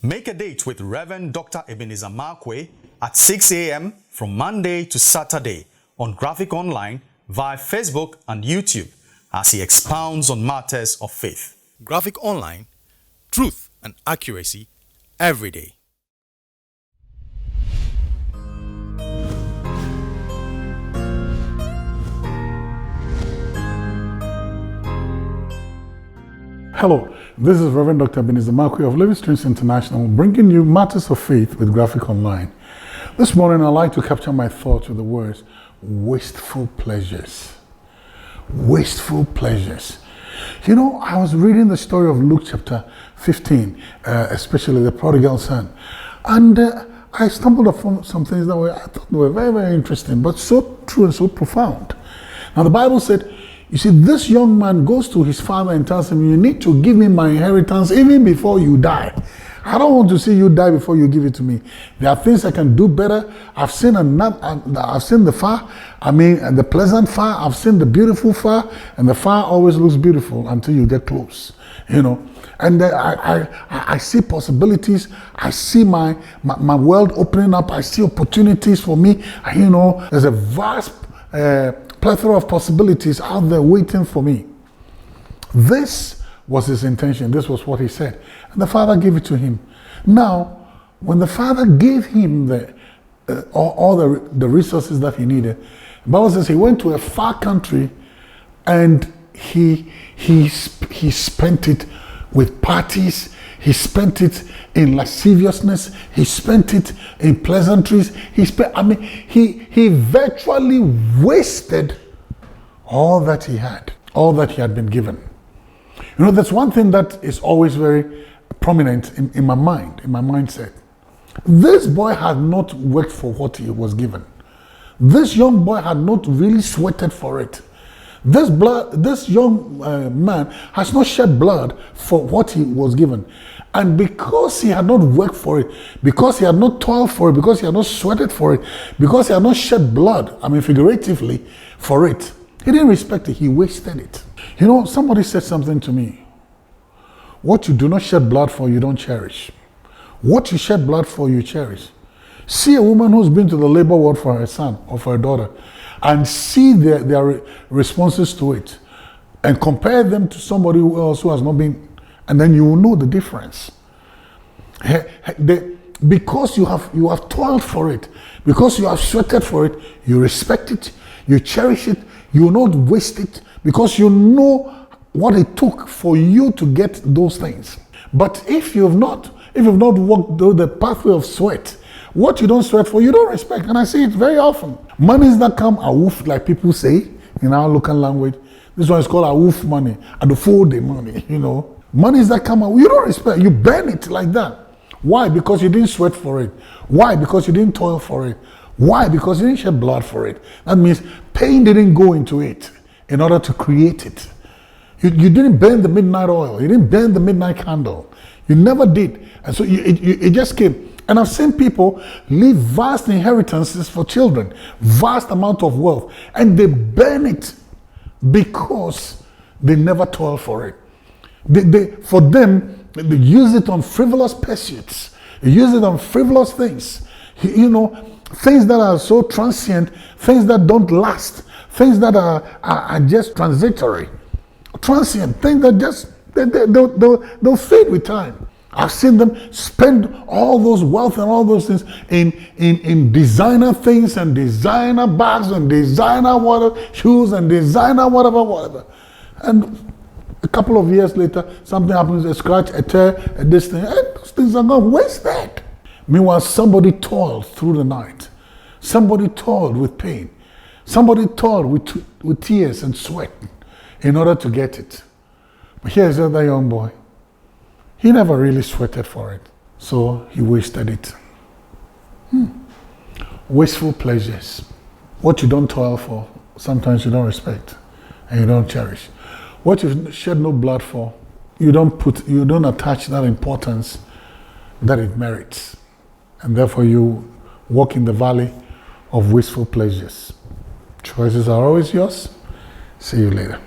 Make a date with Rev Dr Ebenezer Markwei at 6 a.m. from Monday to Saturday on Graphic Online via Facebook and YouTube as he expounds on matters of faith. Graphic Online, truth and accuracy every day. Hello, this is Rev Dr Ebenezer Markwei of Living Streams International, bringing you matters of faith with Graphic Online. This morning, I'd like to capture my thoughts with the words, wasteful pleasures. Wasteful pleasures. You know, I was reading the story of Luke chapter 15, especially the prodigal son, and I stumbled upon some things that I thought were very, very interesting, but so true and so profound. Now, the Bible said, you see, this young man goes to his father and tells him, you need to give me my inheritance even before you die. I don't want to see you die before you give it to me. There are things I can do better. I've seen the far, the pleasant far. I've seen the beautiful far, and the far always looks beautiful until you get close, you know. And I see possibilities. I see my world opening up. I see opportunities for me. You know, there's a vast plethora of possibilities out there waiting for me. This was his intention. This was what he said. And the father gave it to him. Now, when the father gave him all the resources that he needed, the Bible says he went to a far country and he spent it with parties. He spent it in lasciviousness. He spent it in pleasantries. He virtually wasted all that he had, all that he had been given. You know, that's one thing that is always very prominent in my mind, in my mindset. This boy had not worked for what he was given. This young boy had not really sweated for it. This young man has not shed blood for what he was given. And because he had not worked for it, because he had not toiled for it, because he had not sweated for it, because he had not shed blood, figuratively, for it, he didn't respect it, he wasted it. You know, somebody said something to me. What you do not shed blood for, you don't cherish. What you shed blood for, you cherish. See a woman who's been to the labor ward for her son or for her daughter, and see their responses to it, and compare them to somebody else who has not been, and then you will know the difference. Because you have toiled for it, because you have sweated for it, you respect it, you cherish it, you will not waste it, because you know what it took for you to get those things. But if you've not walked through the pathway of sweat, what you don't sweat for, you don't respect. And I see it very often. Monies that come awoof, like people say in our local language. This one is called awoof money, and the full day money, you know. Monies that come awoof, you don't respect. You burn it like that. Why? Because you didn't sweat for it. Why? Because you didn't toil for it. Why? Because you didn't shed blood for it. That means pain didn't go into it in order to create it. You didn't burn the midnight oil. You didn't burn the midnight candle. You never did. And so it just came. And I've seen people leave vast inheritances for children, vast amount of wealth, and they burn it because they never toil for it. For them, they use it on frivolous pursuits. They use it on frivolous things. You know, things that are so transient, things that don't last, things that are just transitory, transient, things that just, they'll fade with time. I've seen them spend all those wealth and all those things in designer things and designer bags and designer shoes and designer whatever. And a couple of years later, something happens, a scratch, a tear, this thing, and those things are gone wasted. Meanwhile, somebody toiled through the night. Somebody toiled with pain. Somebody toiled with tears and sweat in order to get it. But here's the other young boy. He never really sweated for it, so he wasted it. Wasteful pleasures. What you don't toil for, sometimes you don't respect and you don't cherish. What you shed no blood for, you don't attach that importance that it merits. And therefore you walk in the valley of wasteful pleasures. Choices are always yours. See you later.